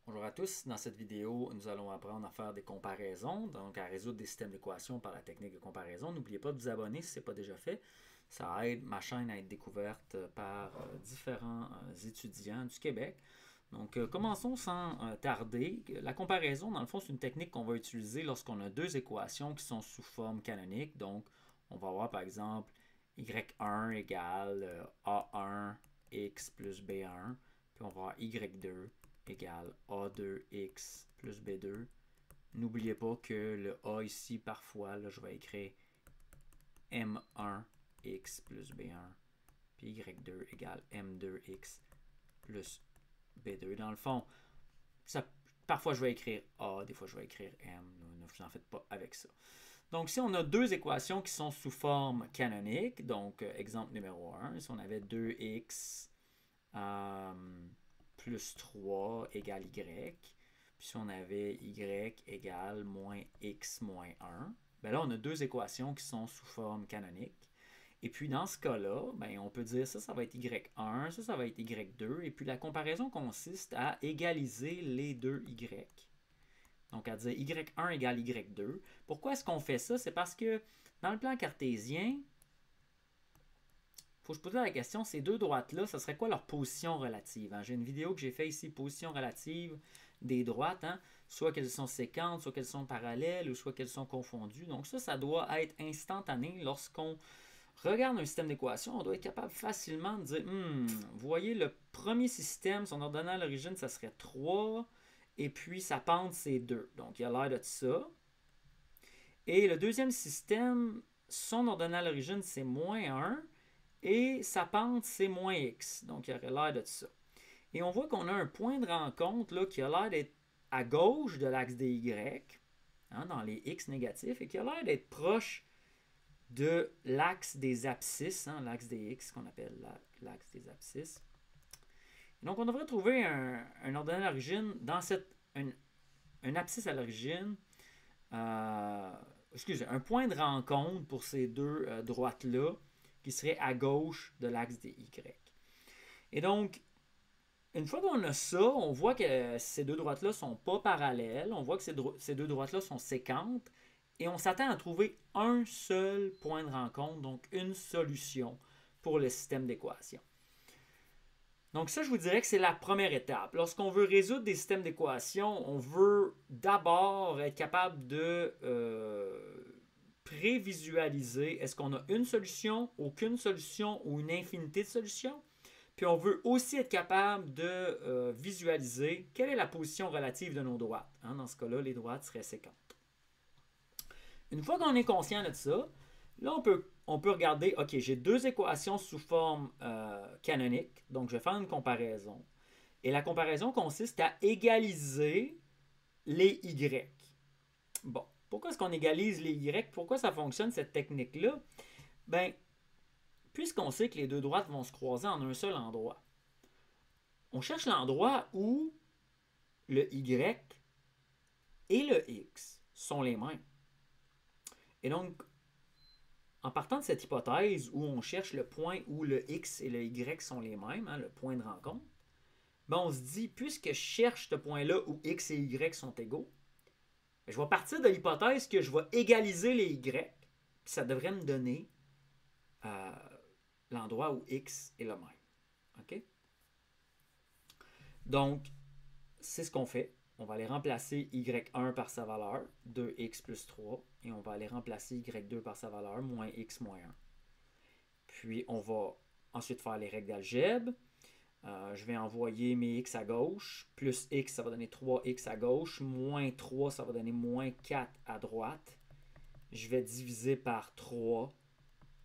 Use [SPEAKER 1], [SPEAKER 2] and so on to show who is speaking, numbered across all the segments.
[SPEAKER 1] Bonjour à tous, dans cette vidéo, nous allons apprendre à faire des comparaisons, donc à résoudre des systèmes d'équations par la technique de comparaison. N'oubliez pas de vous abonner si ce n'est pas déjà fait. Ça aide ma chaîne à être découverte par différents étudiants du Québec. Donc, commençons sans tarder. La comparaison, dans le fond, c'est une technique qu'on va utiliser lorsqu'on a deux équations qui sont sous forme canonique. Donc, on va avoir par exemple y1 égale a1x plus b1, puis on va avoir y2 égale A2x plus B2. N'oubliez pas que le A ici, parfois, là, je vais écrire M1x plus B1, puis Y2 égale M2x plus B2. Dans le fond, ça, parfois je vais écrire A, des fois je vais écrire M. Ne vous en faites pas avec ça. Donc, si on a deux équations qui sont sous forme canonique, donc exemple numéro 1, si on avait 2x plus 3 égale y, puis si on avait y égale moins x moins 1, ben là on a deux équations qui sont sous forme canonique. Et puis dans ce cas-là, ben, on peut dire ça va être y1, ça va être y2, et puis la comparaison consiste à égaliser les deux y. Donc à dire y1 égale y2. Pourquoi est-ce qu'on fait ça? C'est parce que dans le plan cartésien, faut que je pose la question, ces deux droites-là, ça serait quoi leur position relative? Hein? J'ai une vidéo que j'ai fait ici, position relative des droites, hein? Soit qu'elles sont séquentes, soit qu'elles sont parallèles, ou soit qu'elles sont confondues. Donc ça doit être instantané. Lorsqu'on regarde un système d'équations, on doit être capable facilement de dire, vous voyez, le premier système, son ordonnée à l'origine, ça serait 3, et puis sa pente, c'est 2. Donc il y a l'air de ça. Et le deuxième système, son ordonnée à l'origine, c'est moins 1, et sa pente, c'est moins x. Donc, il y aurait l'air de ça. Et on voit qu'on a un point de rencontre là, qui a l'air d'être à gauche de l'axe des y, hein, dans les x négatifs, et qui a l'air d'être proche de l'axe des abscisses, hein, l'axe des x qu'on appelle l'axe des abscisses. Donc, on devrait trouver un ordonnée à l'origine dans un abscisse à l'origine, un point de rencontre pour ces deux droites-là, qui serait à gauche de l'axe des Y. Et donc, une fois qu'on a ça, on voit que ces deux droites-là ne sont pas parallèles, on voit que ces deux droites-là sont séquentes, et on s'attend à trouver un seul point de rencontre, donc une solution pour le système d'équations. Donc ça, je vous dirais que c'est la première étape. Lorsqu'on veut résoudre des systèmes d'équations, on veut d'abord être capable de prévisualiser, est-ce qu'on a une solution, aucune solution ou une infinité de solutions? Puis on veut aussi être capable de visualiser quelle est la position relative de nos droites. Hein, dans ce cas-là, les droites seraient séquentes. Une fois qu'on est conscient de ça, là, on peut regarder, OK, j'ai deux équations sous forme canonique, donc je vais faire une comparaison. Et la comparaison consiste à égaliser les Y. Bon, pourquoi est-ce qu'on égalise les Y? Pourquoi ça fonctionne, cette technique-là? Ben, puisqu'on sait que les deux droites vont se croiser en un seul endroit, on cherche l'endroit où le Y et le X sont les mêmes. Et donc, en partant de cette hypothèse où on cherche le point où le X et le Y sont les mêmes, hein, le point de rencontre, ben on se dit, puisque je cherche ce point-là où X et Y sont égaux, je vais partir de l'hypothèse que je vais égaliser les Y, puis ça devrait me donner l'endroit où X est le même. OK? Donc, c'est ce qu'on fait. On va aller remplacer y1 par sa valeur, 2x plus 3, et on va aller remplacer y2 par sa valeur, moins x moins 1. Puis, on va ensuite faire les règles d'algèbre. Je vais envoyer mes x à gauche. Plus x, ça va donner 3x à gauche. Moins 3, ça va donner moins 4 à droite. Je vais diviser par 3,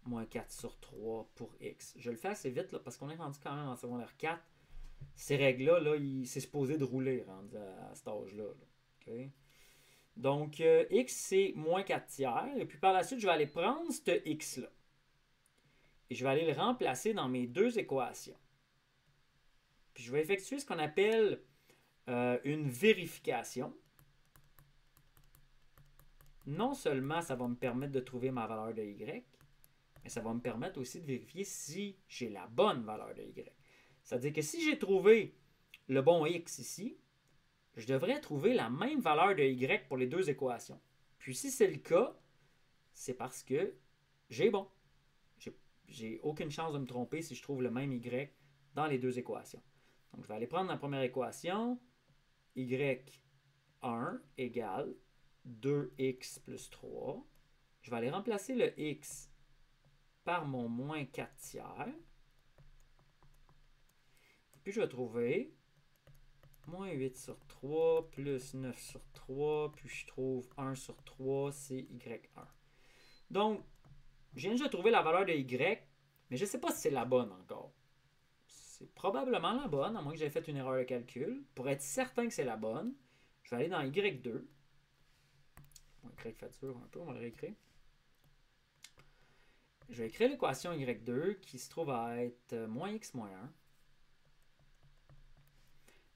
[SPEAKER 1] moins 4 sur 3 pour x. Je le fais assez vite là, parce qu'on est rendu quand même en secondaire 4. Ces règles-là, là, c'est supposé de rouler rendu à cet âge-là. Okay? Donc, x, c'est moins 4 tiers. Et puis par la suite, je vais aller prendre ce x-là. Et je vais aller le remplacer dans mes deux équations. Puis je vais effectuer ce qu'on appelle une vérification. Non seulement ça va me permettre de trouver ma valeur de y, mais ça va me permettre aussi de vérifier si j'ai la bonne valeur de y. C'est-à-dire que si j'ai trouvé le bon x ici, je devrais trouver la même valeur de y pour les deux équations. Puis si c'est le cas, c'est parce que j'ai bon. J'ai aucune chance de me tromper si je trouve le même y dans les deux équations. Donc je vais aller prendre la première équation, y1 égale 2x plus 3. Je vais aller remplacer le x par mon moins 4 tiers. Puis je vais trouver moins 8 sur 3 plus 9 sur 3. Puis je trouve 1 sur 3, c'est y1. Donc, je viens déjà de trouver la valeur de y, mais je ne sais pas si c'est la bonne encore. C'est probablement la bonne, à moins que j'aie fait une erreur de calcul. Pour être certain que c'est la bonne, je vais aller dans y2. Bon, y fait dur un peu, on va le réécrire. Je vais écrire l'équation y2 qui se trouve à être moins x moins 1.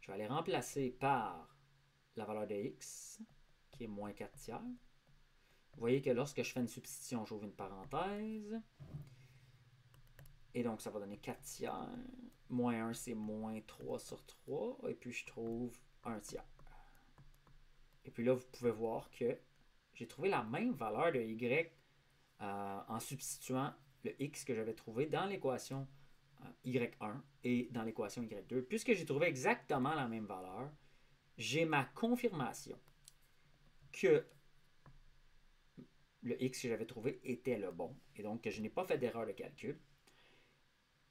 [SPEAKER 1] Je vais aller remplacer par la valeur de x, qui est moins 4 tiers. Vous voyez que lorsque je fais une substitution, j'ouvre une parenthèse. Et donc, ça va donner 4 tiers. Moins 1, c'est moins 3 sur 3. Et puis, je trouve 1 tiers. Et puis là, vous pouvez voir que j'ai trouvé la même valeur de y en substituant le x que j'avais trouvé dans l'équation y1 et dans l'équation y2. Puisque j'ai trouvé exactement la même valeur, j'ai ma confirmation que le x que j'avais trouvé était le bon. Et donc, que je n'ai pas fait d'erreur de calcul.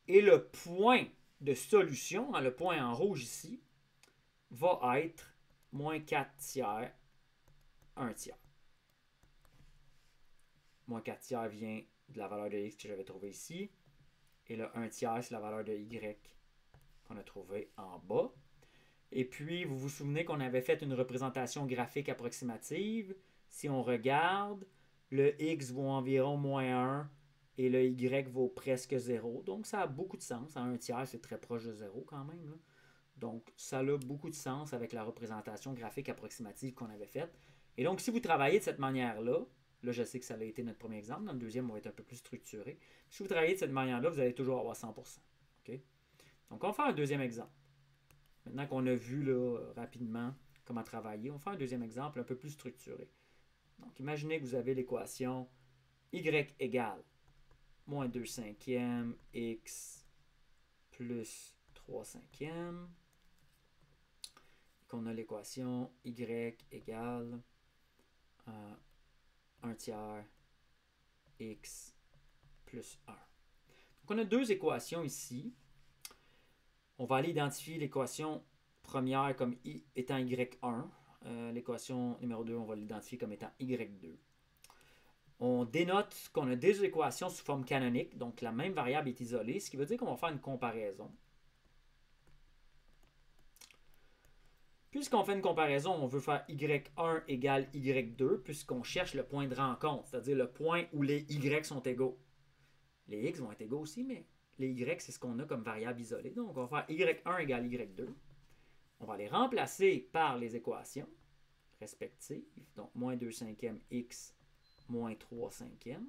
[SPEAKER 1] Et le point de solution, le point en rouge ici, va être moins 4 tiers, 1 tiers. Moins 4 tiers vient de la valeur de x que j'avais trouvée ici. Et le 1 tiers, c'est la valeur de y qu'on a trouvée en bas. Et puis, vous vous souvenez qu'on avait fait une représentation graphique approximative. Si on regarde, le x vaut environ moins 1 et le y vaut presque 0. Donc, ça a beaucoup de sens. À 1 tiers, c'est très proche de 0 quand même, là. Donc, ça a beaucoup de sens avec la représentation graphique approximative qu'on avait faite. Et donc, si vous travaillez de cette manière-là, là, je sais que ça a été notre premier exemple. Dans le deuxième, on va être un peu plus structuré. Si vous travaillez de cette manière-là, vous allez toujours avoir 100%. Okay? Donc, on va faire un deuxième exemple. Maintenant qu'on a vu là, rapidement comment travailler, on va faire un deuxième exemple un peu plus structuré. Donc, imaginez que vous avez l'équation y égale moins 2 cinquièmes x plus 3 cinquièmes. Qu'on a l'équation y égale 1 tiers x plus 1. Donc, on a deux équations ici. On va aller identifier l'équation première comme étant y1. L'équation numéro 2, on va l'identifier comme étant y2. On dénote qu'on a deux équations sous forme canonique, donc la même variable est isolée, ce qui veut dire qu'on va faire une comparaison. Puisqu'on fait une comparaison, on veut faire y1 égale y2, puisqu'on cherche le point de rencontre, c'est-à-dire le point où les y sont égaux. Les x vont être égaux aussi, mais les y, c'est ce qu'on a comme variable isolée. Donc, on va faire y1 égale y2. On va les remplacer par les équations respectives. Donc, moins 2 cinquièmes x moins 3 cinquièmes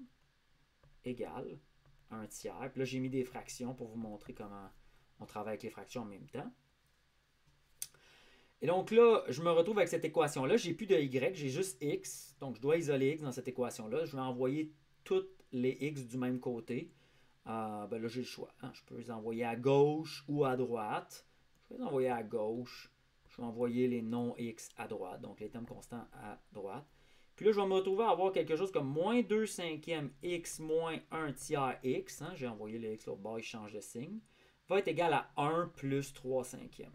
[SPEAKER 1] égale 1 tiers. Puis là, j'ai mis des fractions pour vous montrer comment on travaille avec les fractions en même temps. Et donc là, je me retrouve avec cette équation-là. J'ai plus de y, j'ai juste x. Donc, je dois isoler x dans cette équation-là. Je vais envoyer toutes les x du même côté. Là, j'ai le choix. Hein. Je peux les envoyer à gauche ou à droite. Je vais les envoyer à gauche. Je vais envoyer les non-x à droite, donc les termes constants à droite. Puis là, je vais me retrouver à avoir quelque chose comme moins 2 cinquièmes x moins 1 tiers x. Hein. J'ai envoyé le x l'autre bord, il change de signe. Va être égal à 1 plus 3 cinquièmes.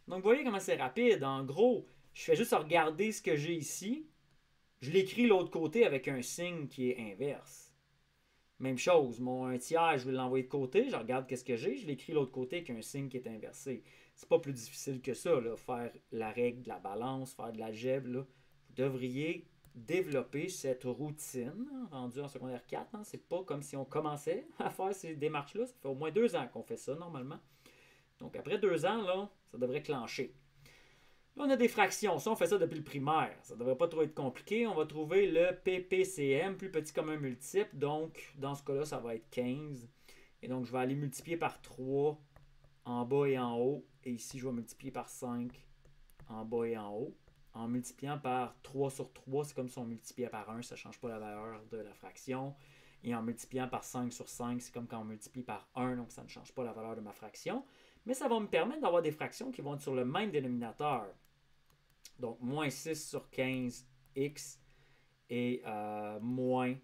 [SPEAKER 1] Donc, vous voyez comment c'est rapide. En gros, je fais juste regarder ce que j'ai ici. Je l'écris l'autre côté avec un signe qui est inverse. Même chose, mon 1 tiers, je vais l'envoyer de côté, je regarde qu'est-ce que j'ai, je l'écris de l'autre côté avec un signe qui est inversé. C'est pas plus difficile que ça, là, faire la règle de la balance, faire de l'algèbre. Vous devriez développer cette routine, rendue en secondaire 4. Hein. C'est pas comme si on commençait à faire ces démarches-là. Ça fait au moins 2 ans qu'on fait ça, normalement. Donc, après 2 ans, là, ça devrait clencher. Là, on a des fractions. Ça, on fait ça depuis le primaire. Ça ne devrait pas trop être compliqué. On va trouver le PPCM, plus petit commun multiple. Donc, dans ce cas-là, ça va être 15. Et donc, je vais aller multiplier par 3 en bas et en haut. Et ici, je vais multiplier par 5 en bas et en haut. En multipliant par 3 sur 3, c'est comme si on multipliait par 1, ça ne change pas la valeur de la fraction. Et en multipliant par 5 sur 5, c'est comme quand on multiplie par 1, donc ça ne change pas la valeur de ma fraction. Mais ça va me permettre d'avoir des fractions qui vont être sur le même dénominateur. Donc, moins 6 sur 15x et moins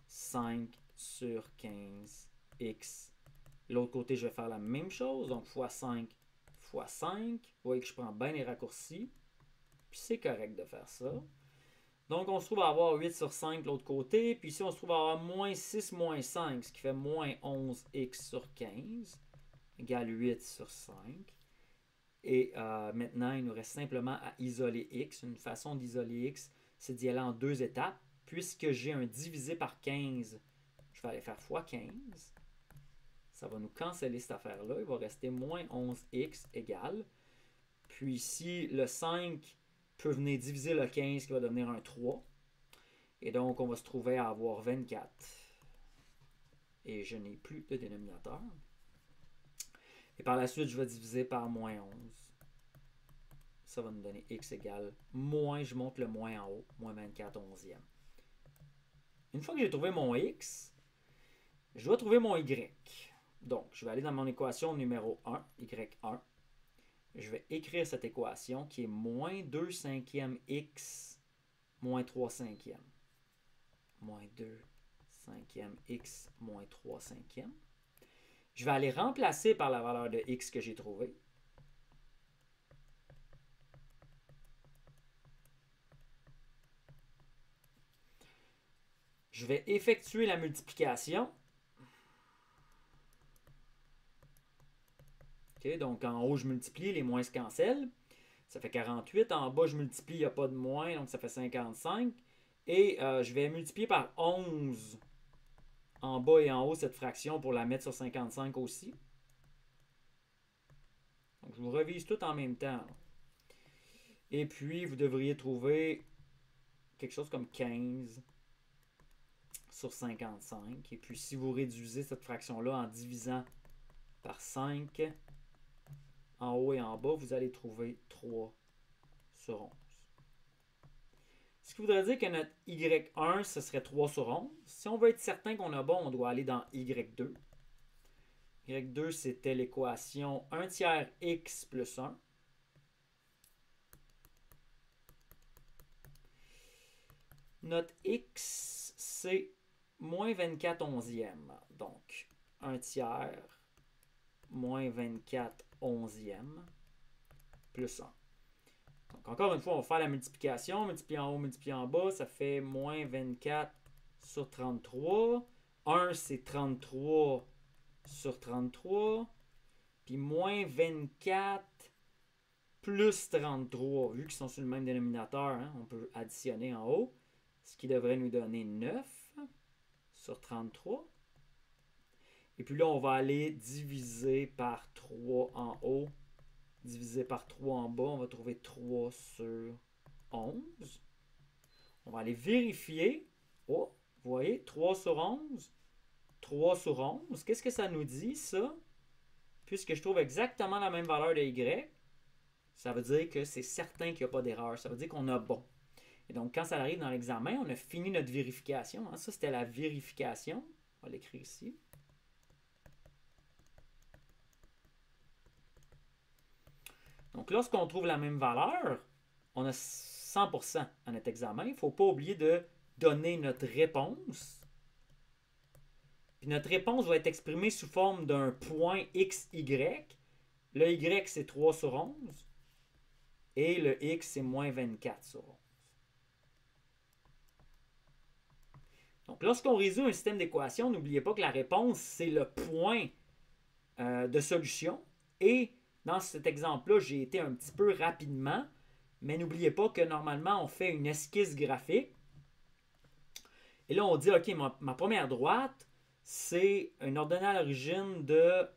[SPEAKER 1] 5 sur 15x. L'autre côté, je vais faire la même chose. Donc, fois 5 fois 5. Vous voyez que je prends bien les raccourcis. Puis c'est correct de faire ça. Donc, on se trouve à avoir 8 sur 5 de l'autre côté. Puis ici, on se trouve à avoir moins 6 moins 5, ce qui fait moins 11x sur 15, égale 8 sur 5. Et maintenant, il nous reste simplement à isoler x. Une façon d'isoler x, c'est d'y aller en deux étapes. Puisque j'ai un divisé par 15, je vais aller faire fois 15. Ça va nous canceller cette affaire-là. Il va rester moins 11x égale. Puis ici, le 5 peut venir diviser le 15 qui va devenir un 3. Et donc, on va se trouver à avoir 24. Et je n'ai plus de dénominateur. Et par la suite, je vais diviser par moins 11. Ça va nous donner x égale moins, je monte le moins en haut, moins 24 onzième. Une fois que j'ai trouvé mon x, je dois trouver mon y. Donc, je vais aller dans mon équation numéro 1, y1. Je vais écrire cette équation qui est moins 2 cinquièmes x moins 3 cinquièmes. Moins 2 cinquièmes x moins 3 cinquièmes. Je vais aller remplacer par la valeur de x que j'ai trouvée. Je vais effectuer la multiplication. Okay, donc en haut, je multiplie, les moins se cancellent. Ça fait 48. En bas, je multiplie, il n'y a pas de moins, donc ça fait 55. Et je vais multiplier par 11 en bas et en haut cette fraction pour la mettre sur 55 aussi. Donc je vous revise tout en même temps. Et puis, vous devriez trouver quelque chose comme 15 sur 55. Et puis, si vous réduisez cette fraction-là en divisant par 5, en haut et en bas, vous allez trouver 3 sur 11. Ce qui voudrait dire que notre Y1, ce serait 3 sur 11. Si on veut être certain qu'on a bon, on doit aller dans Y2. Y2, c'était l'équation 1 tiers x plus 1. Notre x, c'est moins 24 onzièmes. Donc, 1 tiers moins 24 onzièmes plus 1. Donc, encore une fois, on va faire la multiplication. Multiplier en haut, multiplier en bas, ça fait moins 24 sur 33. 1, c'est 33 sur 33. Puis moins 24 plus 33. Vu qu'ils sont sur le même dénominateur, hein, on peut additionner en haut. Ce qui devrait nous donner 9 sur 33. Et puis là, on va aller diviser par 3 en haut. Divisé par 3 en bas, on va trouver 3 sur 11. On va aller vérifier. Oh, vous voyez, 3 sur 11. 3 sur 11. Qu'est-ce que ça nous dit, ça? Puisque je trouve exactement la même valeur de y, ça veut dire que c'est certain qu'il n'y a pas d'erreur. Ça veut dire qu'on a bon. Et donc, quand ça arrive dans l'examen, on a fini notre vérification. Hein. Ça, c'était la vérification. On va l'écrire ici. Donc, lorsqu'on trouve la même valeur, on a 100% à notre examen. Il ne faut pas oublier de donner notre réponse. Puis notre réponse va être exprimée sous forme d'un point XY. Le Y, c'est 3 sur 11. Et le X, c'est moins 24 sur 11. Donc, lorsqu'on résout un système d'équations, n'oubliez pas que la réponse, c'est le point de solution. Et dans cet exemple-là, j'ai été un petit peu rapidement, mais n'oubliez pas que normalement, on fait une esquisse graphique. Et là, on dit, OK, ma première droite, c'est une ordonnée à l'origine de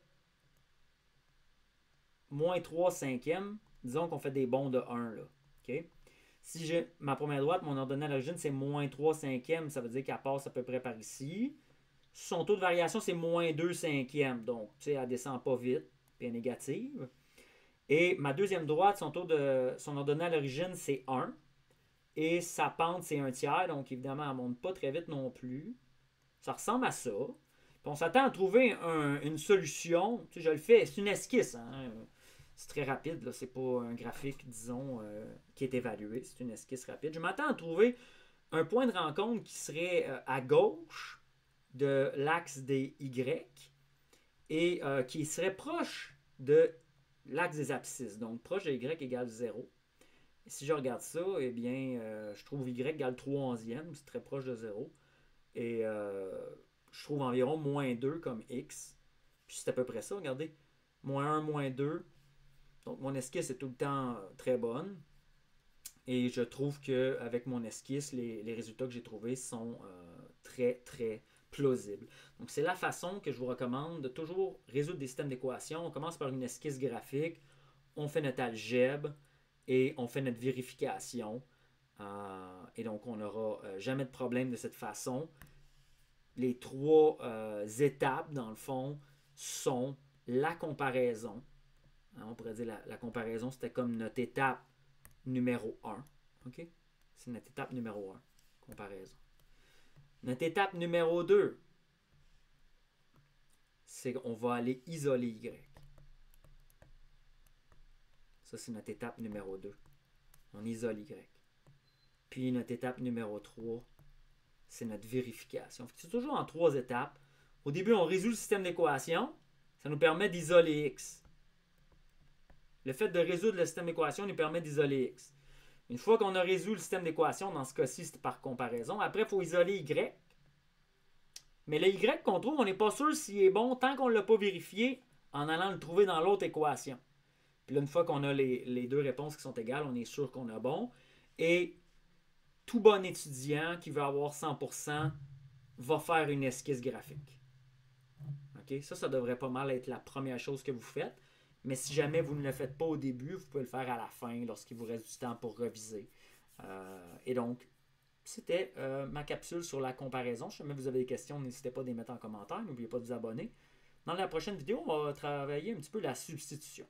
[SPEAKER 1] moins 3 cinquièmes. Disons qu'on fait des bonds de 1, là. OK? Si j'ai ma première droite, mon ordonnée à l'origine, c'est moins 3 cinquièmes. Ça veut dire qu'elle passe à peu près par ici. Son taux de variation, c'est moins 2 cinquièmes. Donc, tu sais, elle ne descend pas vite, puis elle est négative. Et ma deuxième droite, son ordonnée à l'origine, c'est 1. Et sa pente, c'est 1/3. Donc, évidemment, elle ne monte pas très vite non plus. Ça ressemble à ça. Puis on s'attend à trouver une solution. Tu sais, je le fais, c'est une esquisse. Hein? C'est très rapide. Ce n'est pas un graphique, disons, qui est évalué. C'est une esquisse rapide. Je m'attends à trouver un point de rencontre qui serait à gauche de l'axe des Y et qui serait proche de l'axe des abscisses. Donc, proche de Y égale 0. Et si je regarde ça, eh bien, je trouve Y égale 3/11e. C'est très proche de 0. Et je trouve environ -2 comme X. Puis c'est à peu près ça, regardez. -1, -2. Donc mon esquisse est tout le temps très bonne. Et je trouve qu'avec mon esquisse, les résultats que j'ai trouvés sont très, très plausibles. Donc c'est la façon que je vous recommande de toujours résoudre des systèmes d'équations. On commence par une esquisse graphique, on fait notre algèbre et on fait notre vérification. Et donc on n'aura jamais de problème de cette façon. Les trois étapes, dans le fond, sont la comparaison. Hein, on pourrait dire la comparaison, c'était comme notre étape numéro 1. OK? C'est notre étape numéro 1. Comparaison. Notre étape numéro 2, c'est qu'on va aller isoler Y. Ça, c'est notre étape numéro 2. On isole Y. Puis notre étape numéro 3, c'est notre vérification. C'est toujours en 3 étapes. Au début, on résout le système d'équations. Ça nous permet d'isoler X. Le fait de résoudre le système d'équations nous permet d'isoler X. Une fois qu'on a résolu le système d'équations, dans ce cas-ci, c'est par comparaison. Après, il faut isoler Y. Mais le Y qu'on trouve, on n'est pas sûr s'il est bon tant qu'on ne l'a pas vérifié en allant le trouver dans l'autre équation. Puis là, une fois qu'on a les deux réponses qui sont égales, on est sûr qu'on a bon. Et tout bon étudiant qui veut avoir 100% va faire une esquisse graphique. Okay? Ça devrait pas mal être la première chose que vous faites. Mais si jamais vous ne le faites pas au début, vous pouvez le faire à la fin, lorsqu'il vous reste du temps pour reviser. Et donc, c'était ma capsule sur la comparaison. Si jamais vous avez des questions, n'hésitez pas à les mettre en commentaire. N'oubliez pas de vous abonner. Dans la prochaine vidéo, on va travailler un petit peu la substitution.